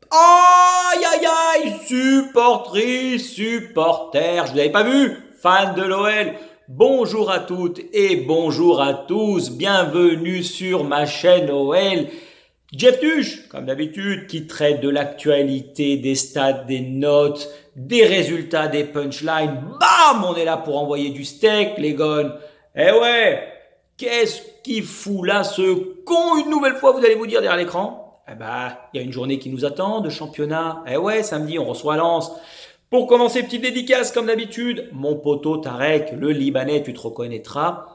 Aïe aïe aïe, supportrices, supporters, je vous l'avais pas vu, fans de l'OL. Bonjour à toutes et bonjour à tous, bienvenue sur ma chaîne OL. Jeff Tuche, comme d'habitude, qui traite de l'actualité, des stats, des notes, des résultats, des punchlines. Bam, on est là pour envoyer du steak, les gones. Eh ouais, qu'est-ce qu'il fout là, ce con, une nouvelle fois, vous allez vous dire derrière l'écran? Eh ben, il y a une journée qui nous attend de championnat. Eh ouais, samedi, on reçoit Lens. Pour commencer, petite dédicace comme d'habitude, mon poteau Tarek, le Libanais, tu te reconnaîtras.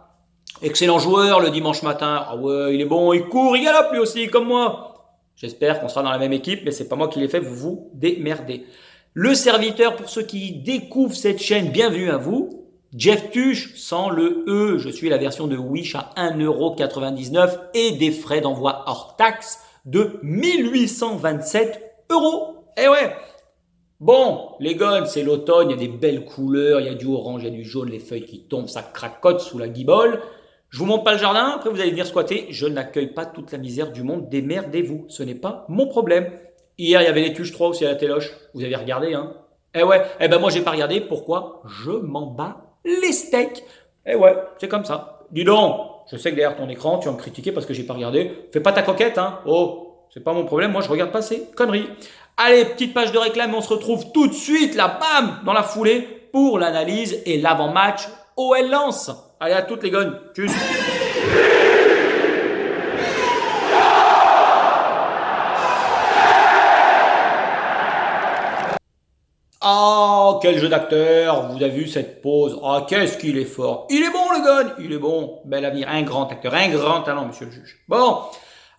Excellent joueur le dimanche matin. Ah ouais, il est bon, il court, il galope lui aussi, comme moi. J'espère qu'on sera dans la même équipe, mais c'est pas moi qui l'ai fait, vous vous démerdez. Le serviteur, pour ceux qui découvrent cette chaîne, bienvenue à vous. Jeff Tuche, sans le E, je suis la version de Wish à 1,99€ et des frais d'envoi hors taxe de 1827 €. Eh ouais. Bon, les gones, c'est l'automne, il y a des belles couleurs, il y a du orange, il y a du jaune, les feuilles qui tombent, ça cracote sous la guibole. Je vous montre pas le jardin, après vous allez venir squatter. Je n'accueille pas toute la misère du monde, démerdez-vous, ce n'est pas mon problème. Hier, il y avait les Tuches 3 aussi à la téloche, vous avez regardé, hein? Eh ouais, eh ben moi j'ai pas regardé, pourquoi? Je m'en bats les steaks. Eh ouais, c'est comme ça. Dis donc, je sais que derrière ton écran, tu vas me critiquer parce que j'ai pas regardé. Fais pas ta coquette, hein. Oh, c'est pas mon problème, moi je regarde pas ces conneries. Allez, petite page de réclame, on se retrouve tout de suite, là, bam, dans la foulée, pour l'analyse et l'avant-match OL Lens. Allez, à toutes les gones. Tchuss. Oh, quel jeu d'acteur. Vous avez vu cette pause. Oh, qu'est-ce qu'il est fort. Il est bon, le gun. Il est bon. Bel avenir. Un grand acteur. Un grand talent, monsieur le juge. Bon.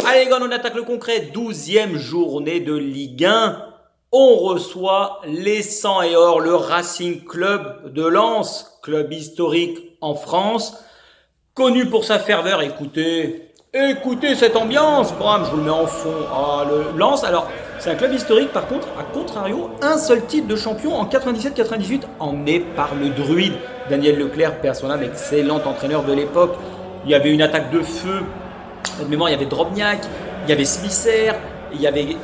Allez, les gars, on attaque le concret. 12e journée de Ligue 1. On reçoit les 100 et or, le Racing Club de Lens, club historique en France, connu pour sa ferveur. Écoutez cette ambiance. Bram, je vous le mets en fond. Ah, le Lens, alors, c'est un club historique, par contre, à contrario, un seul titre de champion en 97-98, emmené par le druide Daniel Leclerc, paix à son âme, excellent entraîneur de l'époque. Il y avait une attaque de feu. De mémoire, il y avait Drobniak, il y avait Smisser, il y avait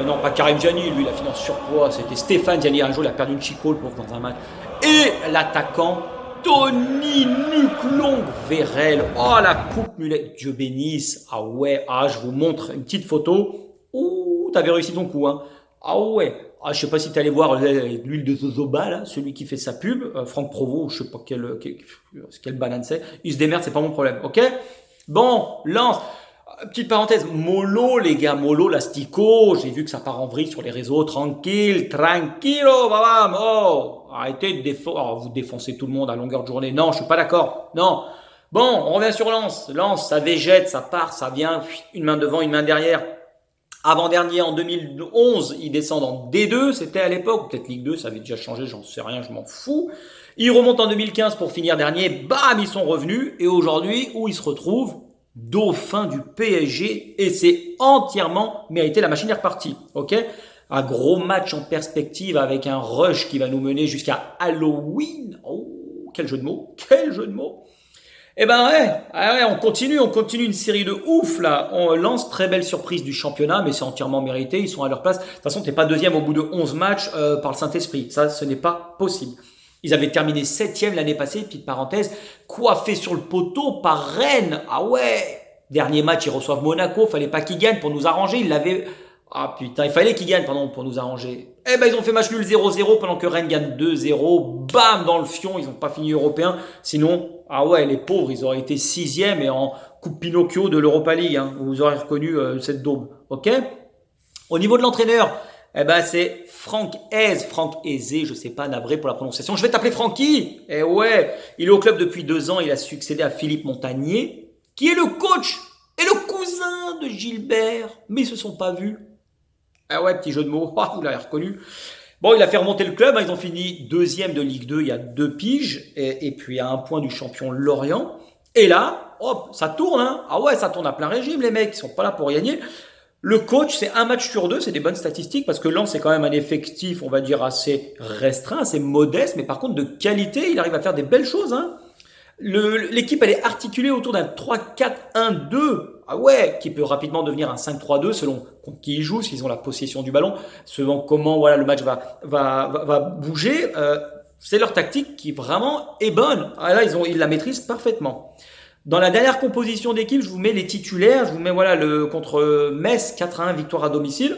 non pas Karim Gianni, lui il a fini en surpoids, c'était Stéphane Gianni, un jour il a perdu une chicole dans un match, et l'attaquant Tony Nuclong Vérel. Oh, la coupe mulet, Dieu bénisse. Ah ouais, ah, je vous montre une petite photo. Ouh, t'avais réussi ton coup, hein. Ah ouais. Ah, je sais pas si t'allais voir l'huile de jojoba, là, celui qui fait sa pub, Franck Provost, je sais pas quelle banane c'est. Il se démerde, c'est pas mon problème, ok? Bon, Lens. Petite parenthèse, mollo les gars, mollo l'astico, j'ai vu que ça part en vrille sur les réseaux, tranquillo, babam, oh, arrêtez de vous défoncez tout le monde à longueur de journée, non, je suis pas d'accord, non. Bon, on revient sur Lens, ça végète, ça part, ça vient, une main devant, une main derrière. Avant-dernier, en 2011, ils descendent en D2, c'était à l'époque, peut-être Ligue 2, ça avait déjà changé, j'en sais rien, je m'en fous. Ils remontent en 2015 pour finir dernier, bam, ils sont revenus, et aujourd'hui, où ils se retrouvent? Dauphin du PSG, et c'est entièrement mérité, la machine est repartie, ok? Un gros match en perspective avec un rush qui va nous mener jusqu'à Halloween. Oh, quel jeu de mots, quel jeu de mots. Eh ben ouais, on continue une série de ouf là. On lance très belle surprise du championnat, mais c'est entièrement mérité, ils sont à leur place. De toute façon, t'es pas deuxième au bout de 11 matchs par le Saint-Esprit, ça ce n'est pas possible. Ils avaient terminé 7e l'année passée, petite parenthèse, coiffé sur le poteau par Rennes. Ah ouais, dernier match, ils reçoivent Monaco, fallait pas qu'ils gagnent pour nous arranger. Ils l'avaient... Ah putain, il fallait qu'ils gagnent, pardon, pour nous arranger. Eh ben, ils ont fait match nul 0-0 pendant que Rennes gagne 2-0. Bam, dans le fion, ils ont pas fini européen. Sinon, ah ouais, les pauvres, ils auraient été 6e et en coupe Pinocchio de l'Europa League. Hein. Vous aurez reconnu cette daube, ok? Au niveau de l'entraîneur, eh ben, c'est Franck Aizé, je sais pas, navré pour la prononciation. Je vais t'appeler Francky. Eh ouais, il est au club depuis 2 ans, il a succédé à Philippe Montagnier, qui est le coach et le cousin de Gilbert, mais ils se sont pas vus. Ah ouais, petit jeu de mots, vous l'avez reconnu. Bon, il a fait remonter le club, hein, ils ont fini deuxième de Ligue 2 il y a 2 piges, et puis à un point du champion Lorient. Et là, hop, ça tourne, hein. Ah ouais, ça tourne à plein régime, les mecs, ils sont pas là pour gagner. Le coach, c'est un match sur deux, c'est des bonnes statistiques, parce que Lens, c'est quand même un effectif, on va dire, assez restreint, assez modeste, mais par contre, de qualité, il arrive à faire des belles choses, hein. L'équipe, elle est articulée autour d'un 3-4-1-2. Ah ouais, qui peut rapidement devenir un 5-3-2 selon contre qui ils jouent, s'ils ont la possession du ballon, selon comment voilà le match va bouger. C'est leur tactique qui vraiment est bonne. Ah là, ils la maîtrisent parfaitement. Dans la dernière composition d'équipe, je vous mets les titulaires. Je vous mets voilà le contre Metz 4-1 victoire à domicile.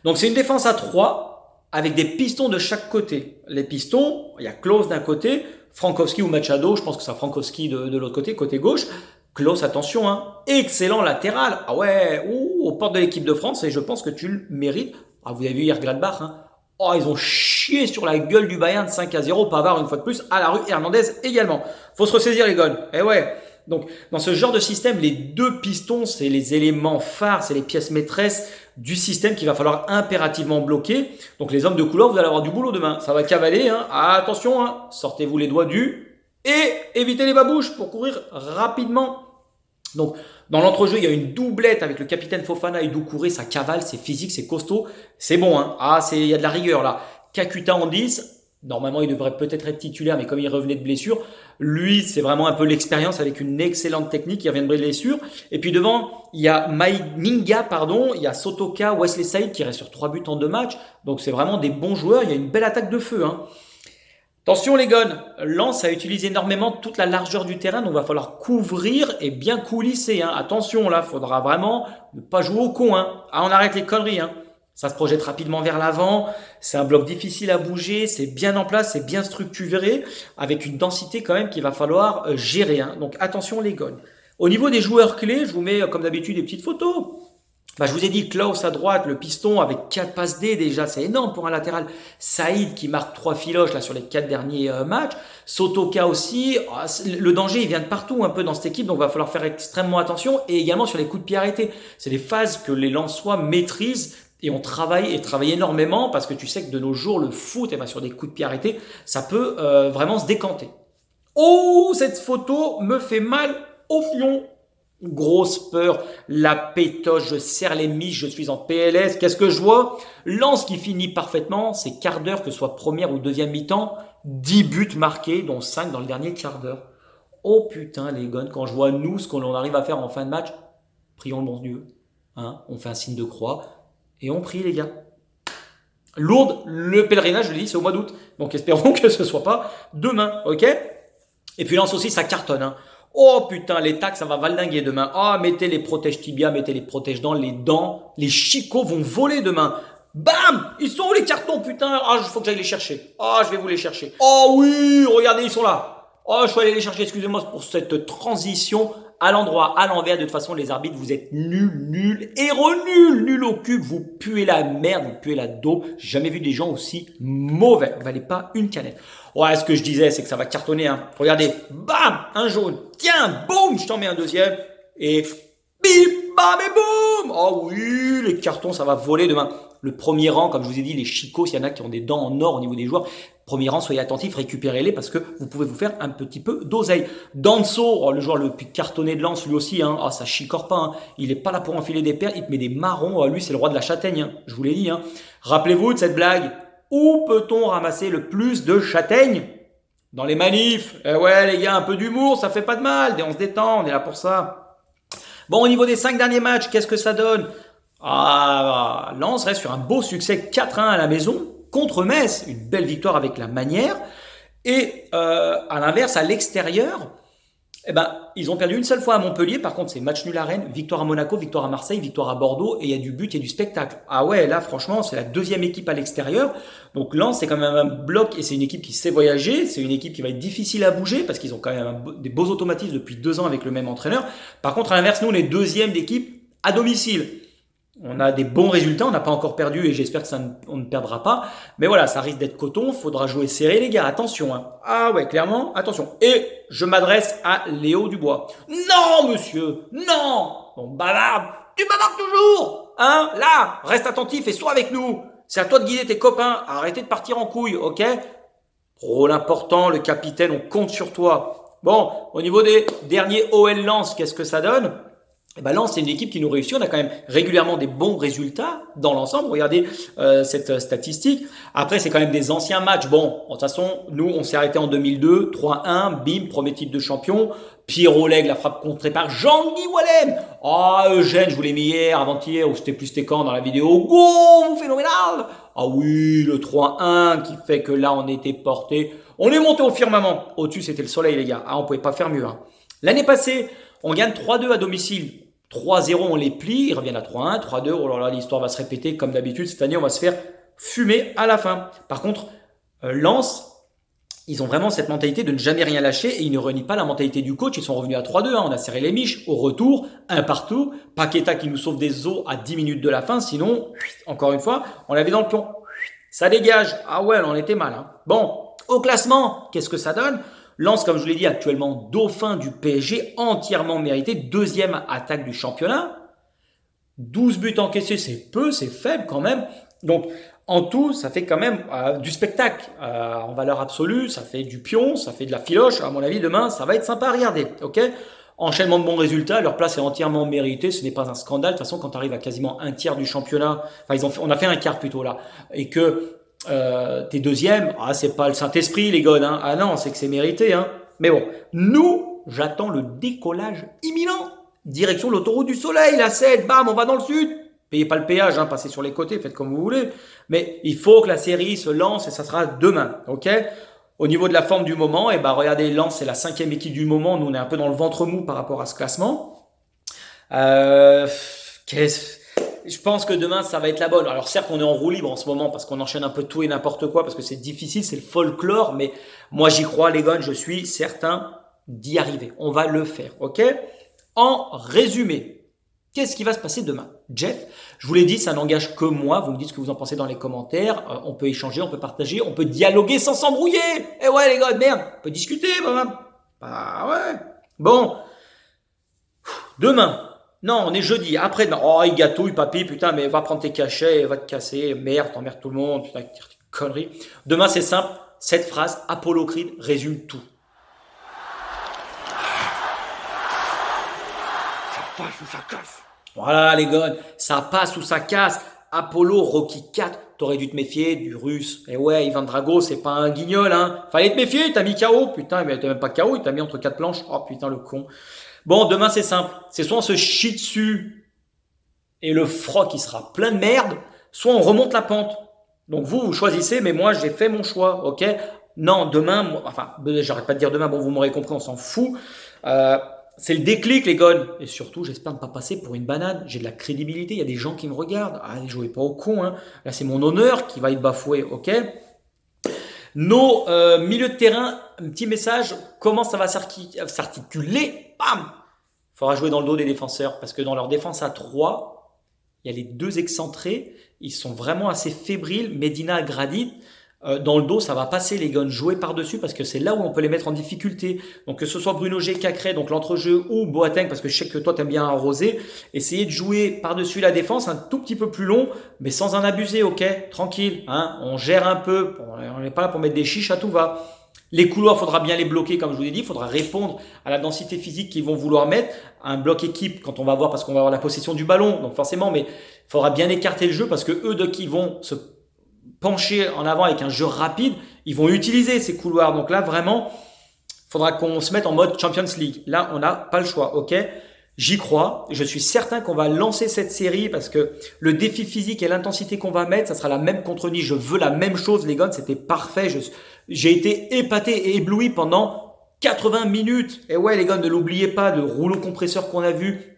Donc c'est une défense à 3 avec des pistons de chaque côté. Les pistons, il y a Klose d'un côté, Frankowski ou Machado, je pense que c'est Frankowski de l'autre côté gauche. Klose, attention, hein, excellent latéral. Ah ouais, aux portes de l'équipe de France, et je pense que tu le mérites. Ah, vous avez vu hier Gladbach, hein. Oh, ils ont chié sur la gueule du Bayern 5-0. Pavard, une fois de plus, à la rue. Hernandez également. Faut se ressaisir, les gars. Eh ouais. Donc, dans ce genre de système, les deux pistons, c'est les éléments phares, c'est les pièces maîtresses du système qu'il va falloir impérativement bloquer. Donc, les hommes de couleur, vous allez avoir du boulot demain. Ça va cavaler, hein. Ah, attention, hein. Sortez-vous les doigts et évitez les babouches pour courir rapidement. Donc, dans l'entrejeu, il y a une doublette avec le capitaine Fofana et Doucouré. Ça cavale, c'est physique, c'est costaud. C'est bon, hein. Ah, il y a de la rigueur, là. Kakuta en 10. Normalement, il devrait peut-être être titulaire, mais comme il revenait de blessure, lui, c'est vraiment un peu l'expérience avec une excellente technique. Il revient de blessure. Et puis devant, il y a Minga, il y a Sotoka, Wesley Saïd qui reste sur 3 buts en 2 matchs. Donc, c'est vraiment des bons joueurs. Il y a une belle attaque de feu, hein. Attention les gars, Lens a utilisé énormément toute la largeur du terrain, donc il va falloir couvrir et bien coulisser, hein. Attention là, faudra vraiment ne pas jouer au con, hein. Ah, on arrête les conneries, hein. Ça se projette rapidement vers l'avant, c'est un bloc difficile à bouger, c'est bien en place, c'est bien structuré, avec une densité quand même qu'il va falloir gérer, hein. Donc attention les gars. Au niveau des joueurs clés, je vous mets comme d'habitude des petites photos. Je vous ai dit, Klaus à droite, le piston avec 4 passes D déjà, c'est énorme pour un latéral. Saïd qui marque 3 filoches là sur les 4 derniers matchs. Sotoka aussi. Le danger, il vient de partout un peu dans cette équipe, donc il va falloir faire extrêmement attention. Et également sur les coups de pied arrêtés. C'est des phases que les Lensois maîtrisent et on travaille énormément parce que tu sais que de nos jours, le foot, sur des coups de pied arrêtés, ça peut vraiment se décanter. Oh, cette photo me fait mal au fion. Grosse peur, la pétoche, je serre les miches, je suis en PLS. Qu'est-ce que je vois? Lens qui finit parfaitement, c'est quart d'heure, que ce soit première ou deuxième mi-temps, 10 buts marqués, dont 5 dans le dernier quart d'heure. Oh putain les gars, quand je vois nous ce qu'on arrive à faire en fin de match, prions le bon Dieu. Hein, on fait un signe de croix et on prie les gars. Lourdes, le pèlerinage, je le dis, c'est au mois d'août. Donc espérons que ce soit pas demain, ok? Et puis Lens aussi, ça cartonne, hein. Oh putain, les tacs, ça va valdinguer demain. Ah, mettez les protèges tibia, mettez les protèges dents, les chicots vont voler demain. Bam! Ils sont où les cartons, putain? Ah, il faut que j'aille les chercher. Ah, je vais vous les chercher. Oh oui, regardez, ils sont là. Oh, je suis allé les chercher, excusez-moi pour cette transition à l'endroit, à l'envers. De toute façon, les arbitres, vous êtes nuls et nul au cube. Vous puez la merde, vous puez la daube. J'ai jamais vu des gens aussi mauvais. Vous valez pas une canette. Ouais, ce que je disais, c'est que ça va cartonner, hein. Regardez, bam, un jaune. Tiens, boum, je t'en mets un deuxième. Et bim, bam et boum. Oh oui, les cartons, ça va voler demain. Le premier rang, comme je vous ai dit, les chicots, s'il y en a qui ont des dents en or au niveau des joueurs, premier rang, soyez attentifs, récupérez-les parce que vous pouvez vous faire un petit peu d'oseille. Danso, le joueur le plus cartonné de Lens, lui aussi, hein. Ah, ça chicore pas, hein. Il est pas là pour enfiler des paires, il te met des marrons. Lui, c'est le roi de la châtaigne, hein. Je vous l'ai dit, hein. Rappelez-vous de cette blague. Où peut-on ramasser le plus de châtaignes? Dans les manifs. Eh ouais, les gars, un peu d'humour, ça fait pas de mal. On se détend, on est là pour ça. Bon, au niveau des 5 derniers matchs, qu'est-ce que ça donne? Ah, Lens reste sur un beau succès 4-1 à la maison contre Metz. Une belle victoire avec la manière. Et à l'inverse, à l'extérieur, ils ont perdu une seule fois à Montpellier. Par contre, c'est match nul à Rennes, victoire à Monaco, victoire à Marseille, victoire à Bordeaux. Et il y a du but, il y a du spectacle. Ah ouais, là, franchement, c'est la deuxième équipe à l'extérieur. Donc Lens, c'est quand même un bloc et c'est une équipe qui sait voyager. C'est une équipe qui va être difficile à bouger parce qu'ils ont quand même des beaux automatismes depuis 2 ans avec le même entraîneur. Par contre, à l'inverse, nous, on est deuxième d'équipe à domicile. On a des bons résultats, on n'a pas encore perdu et j'espère que on ne perdra pas. Mais voilà, ça risque d'être coton, faudra jouer serré les gars, attention, hein. Ah ouais, clairement, attention. Et je m'adresse à Léo Dubois. Non monsieur, non. Bon bavard, tu bavardes toujours, hein. Là, reste attentif et sois avec nous. C'est à toi de guider tes copains. Arrêtez de partir en couille, ok? Rôle important, le capitaine, on compte sur toi. Bon, au niveau des derniers OL Lens, qu'est-ce que ça donne? Eh ben Lens, c'est une équipe qui nous réussit. On a quand même régulièrement des bons résultats dans l'ensemble. Regardez cette statistique. Après, c'est quand même des anciens matchs. Bon, de toute façon, nous, on s'est arrêté en 2002, 3-1, bim, premier titre de champion. Pierre Oleg, la frappe contrée par Jean-Guy Wallem. Ah, Eugène, je vous l'ai mis hier, avant-hier, ou c'était quand dans la vidéo. Go, phénoménal. Ah oui, le 3-1 qui fait que là, on était porté. On est monté au firmament. Au-dessus, c'était le soleil, les gars. Ah, on pouvait pas faire mieux. Hein. L'année passée, on gagne 3-2 à domicile. 3-0, on les plie, ils reviennent à 3-1, 3-2, oh là là, l'histoire va se répéter comme d'habitude. Cette année, on va se faire fumer à la fin. Par contre, Lens, ils ont vraiment cette mentalité de ne jamais rien lâcher et ils ne renient pas la mentalité du coach. Ils sont revenus à 3-2, hein. On a serré les miches. Au retour, un partout. Paqueta qui nous sauve des os à 10 minutes de la fin. Sinon, encore une fois, on l'avait dans le pion. Ça dégage. Ah ouais, on en était mal. Hein. Bon, au classement, qu'est-ce que ça donne? Lens, comme je vous l'ai dit, actuellement dauphin du PSG, entièrement mérité, deuxième attaque du championnat. 12 buts encaissés, c'est peu, c'est faible quand même. Donc, en tout, ça fait quand même du spectacle. En valeur absolue, ça fait du pion, ça fait de la filoche. À mon avis, demain, ça va être sympa à regarder. Ok ? Enchaînement de bons résultats, leur place est entièrement méritée, ce n'est pas un scandale. De toute façon, quand tu arrives à quasiment un tiers du championnat, enfin, on a fait un quart plutôt là, et que t'es deuxième, ah c'est pas le Saint-Esprit les gars, hein. Ah non, c'est que c'est mérité, hein. Mais bon, nous, j'attends le décollage imminent. Direction l'autoroute du soleil, la 7, bam, on va dans le sud. Payez pas le péage, hein, passez sur les côtés, faites comme vous voulez. Mais il faut que la série se lance et ça sera demain, ok? Au niveau de la forme du moment, et ben regardez, Lens c'est la 5e équipe du moment. Nous on est un peu dans le ventre mou par rapport à ce classement. Je pense que demain, ça va être la bonne. Alors certes, on est en roue libre en ce moment parce qu'on enchaîne un peu tout et n'importe quoi, parce que c'est difficile, c'est le folklore, mais moi j'y crois les gars, je suis certain d'y arriver. On va le faire, ok? En résumé, qu'est-ce qui va se passer demain? Jeff, je vous l'ai dit, ça n'engage que moi. Vous me dites ce que vous en pensez dans les commentaires. On peut échanger, on peut partager, on peut dialoguer sans s'embrouiller. Eh ouais les gars, merde, on peut discuter, maman. Bah ouais. Bon, demain. Non, on est jeudi. Après, non. Oh, il gâtouille, papy, putain, mais va prendre tes cachets, va te casser. Merde, t'emmerdes tout le monde. Putain, connerie. Demain, c'est simple. Cette phrase, Apollo Creed, résume tout. Ça passe ou ça casse. Voilà, les gars. Ça passe ou ça casse. Apollo, Rocky 4. T'aurais dû te méfier du russe. Et ouais, Ivan Drago, c'est pas un guignol, hein. Fallait te méfier, t'as mis KO. Putain, mais t'as même pas KO, il t'a mis entre 4 planches. Oh, putain, le con. Bon, demain, c'est simple. C'est soit on se chie dessus et le froc, il sera plein de merde, soit on remonte la pente. Donc, vous choisissez, mais moi, j'ai fait mon choix, ok? Non, demain, enfin, j'arrête pas de dire demain, bon, vous m'aurez compris, on s'en fout. C'est le déclic, les gars. Et surtout, j'espère ne pas passer pour une banane. J'ai de la crédibilité, il y a des gens qui me regardent. Ah, ne jouez pas au con, hein. Là, c'est mon honneur qui va être bafoué, ok? Nos milieux de terrain, un petit message, comment ça va s'articuler? Bam! Il faudra jouer dans le dos des défenseurs parce que dans leur défense à 3, il y a les deux excentrés, ils sont vraiment assez fébriles, Medina, Gradit. Dans le dos, ça va passer les gars, jouer par-dessus parce que c'est là où on peut les mettre en difficulté. Donc que ce soit Bruno G, Cacré, donc l'entrejeu, ou Boateng, parce que je sais que toi t'aimes bien arroser, essayez de jouer par-dessus la défense, un tout petit peu plus long, mais sans en abuser, ok? Tranquille, hein? On gère un peu, on n'est pas là pour mettre des chiches à tout va. Les couloirs, il faudra bien les bloquer, comme je vous l'ai dit, il faudra répondre à la densité physique qu'ils vont vouloir mettre. Un bloc équipe, quand on va voir, parce qu'on va avoir la possession du ballon, donc forcément, mais il faudra bien écarter le jeu parce que eux, dès qu'ils vont se pencher en avant avec un jeu rapide, ils vont utiliser ces couloirs. Donc là, vraiment, il faudra qu'on se mette en mode Champions League. Là, on n'a pas le choix, ok? J'y crois. Je suis certain qu'on va lancer cette série parce que le défi physique et l'intensité qu'on va mettre, ça sera la même contre Nice. Je veux la même chose, les gars. C'était parfait. J'ai été épaté et ébloui pendant 80 minutes. Et ouais, les gars, ne l'oubliez pas, le rouleau compresseur qu'on a vu.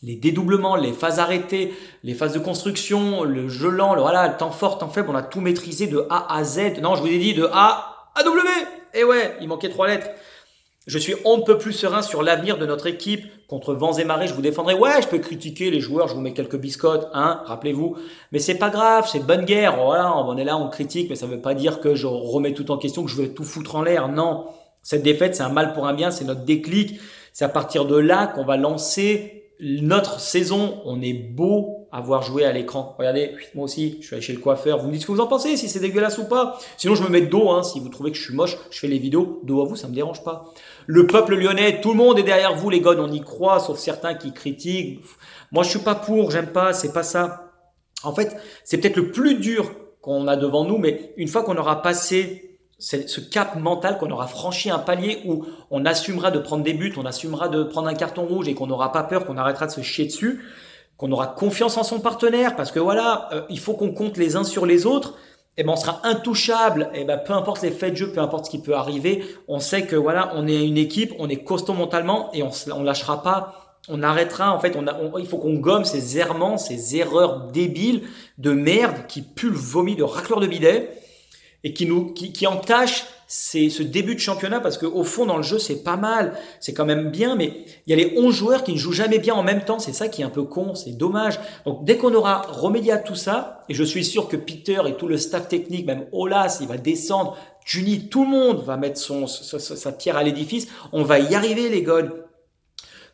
Les dédoublements, les phases arrêtées, les phases de construction, le jeu lent, le temps fort, temps faible, on a tout maîtrisé de A à Z. Non, je vous ai dit de A à W. Et ouais, il manquait 3 lettres. Je suis on ne peut plus serein sur l'avenir de notre équipe. Contre vents et marées, je vous défendrai. Ouais, je peux critiquer les joueurs, je vous mets quelques biscottes, hein, rappelez-vous. Mais c'est pas grave, c'est bonne guerre. Voilà, on est là, on critique, mais ça veut pas dire que je remets tout en question, que je vais tout foutre en l'air. Non, cette défaite, c'est un mal pour un bien, c'est notre déclic. C'est à partir de là qu'on va lancer notre saison. On est beau avoir joué à l'écran. Regardez, moi aussi, je suis allé chez le coiffeur. Vous me dites ce que vous en pensez, si c'est dégueulasse ou pas. Sinon, je me mets de dos. Hein, si vous trouvez que je suis moche, je fais les vidéos dos à vous, ça me dérange pas. Le peuple lyonnais, tout le monde est derrière vous, les gars. On y croit, sauf certains qui critiquent. Moi, je suis pas pour, j'aime pas, c'est pas ça. En fait, c'est peut-être le plus dur qu'on a devant nous, mais une fois qu'on aura passé ce cap mental, qu'on aura franchi un palier où on assumera de prendre des buts, on assumera de prendre un carton rouge et qu'on n'aura pas peur, qu'on arrêtera de se chier dessus, qu'on aura confiance en son partenaire, parce que voilà, il faut qu'on compte les uns sur les autres. Et ben on sera intouchable. Et ben peu importe les faits de jeu, peu importe ce qui peut arriver, on sait que voilà, on est une équipe, on est costaud mentalement et on lâchera pas. On arrêtera, en fait, il faut qu'on gomme ces errements, ces erreurs débiles de merde qui puent le vomi de racleur de bidet et qui entachent ce début de championnat, parce qu'au fond, dans le jeu, c'est pas mal, c'est quand même bien, mais il y a les 11 joueurs qui ne jouent jamais bien en même temps, c'est ça qui est un peu con, c'est dommage. Donc dès qu'on aura remédié à tout ça, et je suis sûr que Peter et tout le staff technique, même Olas, il va descendre, Juni, tout le monde va mettre sa pierre à l'édifice, on va y arriver les gars.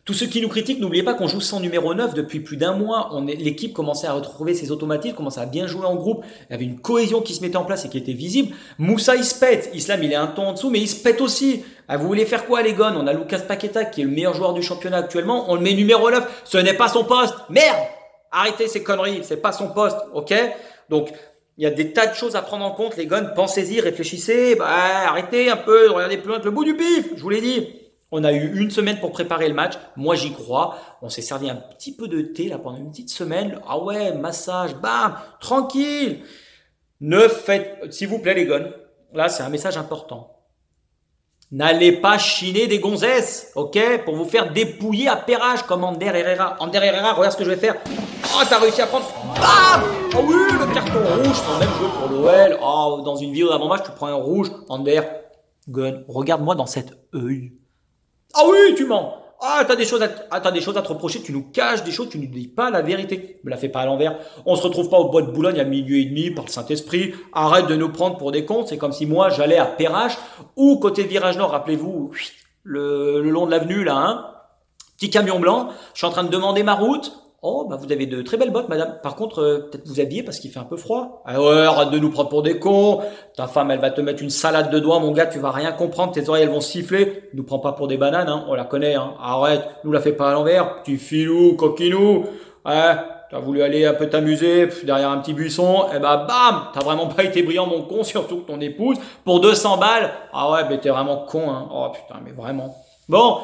Tous ceux qui nous critiquent, n'oubliez pas qu'on joue sans numéro 9 depuis plus d'un mois. L'équipe commençait à retrouver ses automatismes, commençait à bien jouer en groupe. Il y avait une cohésion qui se mettait en place et qui était visible. Moussa, il se pète. Islam, il est un ton en dessous, mais il se pète aussi. Ah, vous voulez faire quoi, les gars? On a Lucas Paqueta, qui est le meilleur joueur du championnat actuellement. On le met numéro 9. Ce n'est pas son poste. Merde! Arrêtez ces conneries. C'est pas son poste. OK? Donc, il y a des tas de choses à prendre en compte, les gars. Pensez-y, réfléchissez. Arrêtez un peu. Regardez plus loin que le bout du pif. Je vous l'ai dit. On a eu une semaine pour préparer le match. Moi, j'y crois. On s'est servi un petit peu de thé là pendant une petite semaine. Ah ouais, massage, bam, tranquille. Ne faites, s'il vous plaît, les gars. Là, c'est un message important. N'allez pas chiner des gonzesses, ok, pour vous faire dépouiller à Perrage comme Ander Herrera. Ander Herrera, regarde ce que je vais faire. Oh, t'as réussi à prendre. Bam! Oh oui, le carton rouge. Faut même jouer pour l'OL. Oh, dans une vidéo d'avant-match, tu prends un rouge. Ander, gun, regarde-moi dans cet œil. Ah oui, tu mens. Ah, t'as des choses à te reprocher, tu nous caches des choses, tu nous dis pas la vérité. Me la fais pas à l'envers. On se retrouve pas au bois de Boulogne à minuit et demi par le Saint-Esprit. Arrête de nous prendre pour des cons. C'est comme si moi, j'allais à Perrache ou côté Virage Nord, rappelez-vous, le long de l'avenue, là, hein. Petit camion blanc. Je suis en train de demander ma route. Oh, bah, vous avez de très belles bottes, madame. Par contre, peut-être vous habiller parce qu'il fait un peu froid. Ah ouais, arrête de nous prendre pour des cons. Ta femme, elle va te mettre une salade de doigts, mon gars, tu vas rien comprendre. Tes oreilles, elles vont siffler. Nous prends pas pour des bananes, hein. On la connaît, hein. Arrête. Nous la fais pas à l'envers. Petit filou, coquinou. Ouais. T'as voulu aller un peu t'amuser derrière un petit buisson. Eh ben, bam! T'as vraiment pas été brillant, mon con, surtout que ton épouse. Pour 200 balles. Ah ouais, mais t'es vraiment con, hein. Oh putain, mais vraiment. Bon.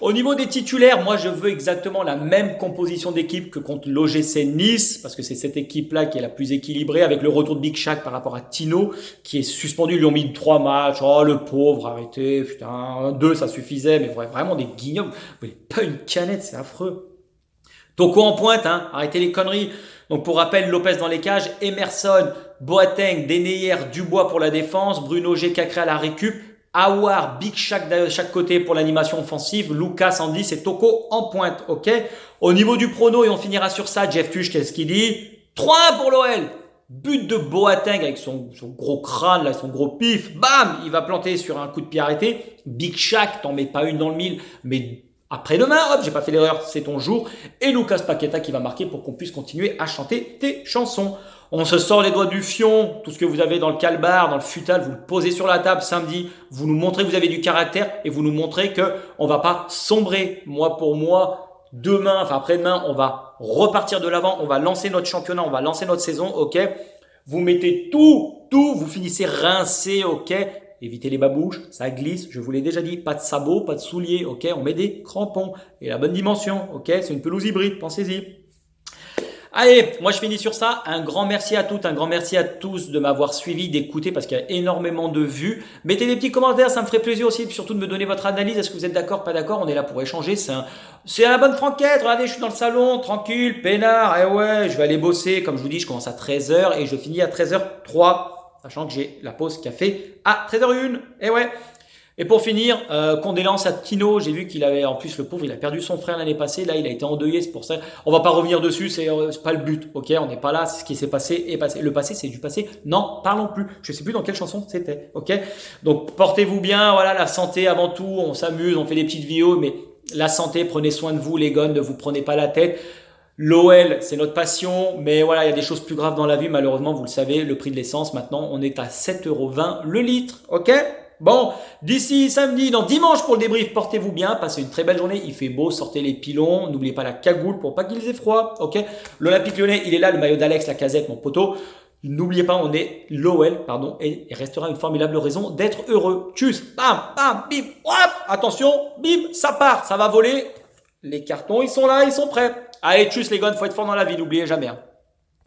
Au niveau des titulaires, moi je veux exactement la même composition d'équipe que contre l'OGC Nice, parce que c'est cette équipe-là qui est la plus équilibrée, avec le retour de Big Shaq par rapport à Tino, qui est suspendu. Ils lui ont mis 3 matchs. Oh le pauvre, arrêtez, putain, 2 ça suffisait, mais vraiment des guignols. Vous voulez pas une canette, c'est affreux. Toko en pointe, hein, arrêtez les conneries. Donc pour rappel, Lopez dans les cages, Emerson, Boateng, Deneyer, Dubois pour la défense, Bruno G, Cacré à la récup, Aouar, Big Shaq de chaque côté pour l'animation offensive, Lucas en 10 et Toko en pointe, ok. Au niveau du prono, et on finira sur ça, Jeff Tuch, qu'est-ce qu'il dit? 3-1 pour l'OL. But de Boateng avec son gros crâne, là, son gros pif, bam, il va planter sur un coup de pied arrêté. Big Shaq, t'en mets pas une dans le mille, mais après-demain, hop, j'ai pas fait l'erreur, c'est ton jour. Et Lucas Paqueta qui va marquer pour qu'on puisse continuer à chanter tes chansons. On se sort les doigts du fion, tout ce que vous avez dans le calbar, dans le futal, vous le posez sur la table samedi, vous nous montrez que vous avez du caractère et vous nous montrez que on va pas sombrer mois pour mois. Demain, enfin après-demain, on va repartir de l'avant, on va lancer notre championnat, on va lancer notre saison, ok. Vous mettez tout, vous finissez rincé, ok. Évitez les babouches, ça glisse, je vous l'ai déjà dit, pas de sabots, pas de souliers, ok. On met des crampons et la bonne dimension, ok. C'est une pelouse hybride, pensez-y. Allez, moi je finis sur ça. Un grand merci à toutes, un grand merci à tous de m'avoir suivi, d'écouter parce qu'il y a énormément de vues. Mettez des petits commentaires, ça me ferait plaisir aussi, et puis surtout de me donner votre analyse. Est-ce que vous êtes d'accord, pas d'accord? On est là pour échanger. C'est la bonne franquette. Regardez, je suis dans le salon, tranquille, peinard. Eh ouais, je vais aller bosser. Comme je vous dis, je commence à 13h et je finis à 13h03, sachant que j'ai la pause café à 13h01. Eh ouais. Et pour finir, condoléances à Tino. J'ai vu qu'il avait, en plus le pauvre, il a perdu son frère l'année passée. Là, il a été endeuillé, c'est pour ça. On va pas revenir dessus, c'est pas le but, ok. On n'est pas là. Ce qui s'est passé est passé. Le passé, c'est du passé. Non, parlons plus. Je sais plus dans quelle chanson c'était, ok. Donc portez-vous bien. Voilà, la santé avant tout. On s'amuse, on fait des petites vidéos, mais la santé, prenez soin de vous, les gars. Ne vous prenez pas la tête. L'OL, c'est notre passion, mais voilà, il y a des choses plus graves dans la vie, malheureusement, vous le savez, le prix de l'essence, maintenant, on est à 7,20 € le litre, ok? Bon, d'ici samedi, dans dimanche pour le débrief, portez-vous bien, passez une très belle journée, il fait beau, sortez les pilons, n'oubliez pas la cagoule pour pas qu'ils aient froid, ok? L'Olympique Lyonnais, il est là, le maillot d'Alex, la casette, mon poteau. N'oubliez pas, on est l'OL, pardon, et il restera une formidable raison d'être heureux. Tchuss, bam, bam, bim, hop, attention, bim, ça part, ça va voler. Les cartons, ils sont là, ils sont prêts. Allez, tchuss les gars, faut être fort dans la vie, n'oubliez jamais. Hein.